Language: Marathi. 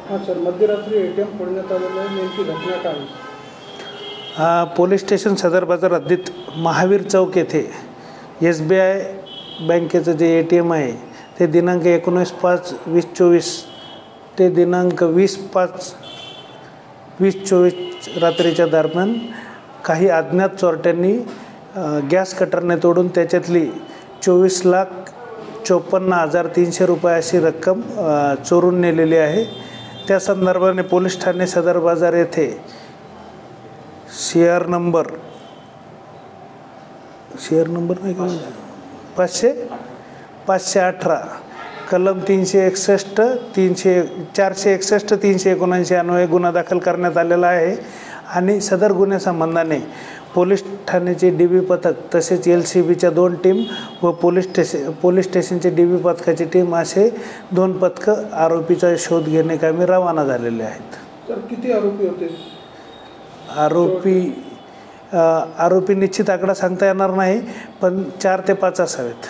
हां सर, मध्यरात्री ATM फोडण्यात आलेलं आहे, नेमकी घटना काय? पोलीस स्टेशन सदर बाजार हद्दीत महावीर चौक येथे SBI बँकेचं जे ATM आहे ते दिनांक 19/5/2024 ते दिनांक 20/5/2024 रात्रीच्या दरम्यान काही अज्ञात चोरट्यांनी गॅस कटरने तोडून त्याच्यातली 24,54,300 रुपये अशी रक्कम चोरून नेलेली आहे। त्या संदर्भाने पोलीस ठाणे सदर बाजार येथे शेअर नंबर नाही का 518 कलम 461-379 अन्वये गुन्हा दाखल करण्यात आलेला आहे आणि सदर गुन्ह्यासंबंधाने पोलीस ठाण्याचे DB पथक तसेच LCBच्या 2 टीम व पोलीस स्टेशनचे DB पथकाची टीम असे 2 पथकं आरोपीचा शोध घेणे कामी रवाना झालेले आहेत। तर किती आरोपी होते? आरोपी निश्चित आकडा सांगता येणार नाही, पण 4 ते 5 असावेत।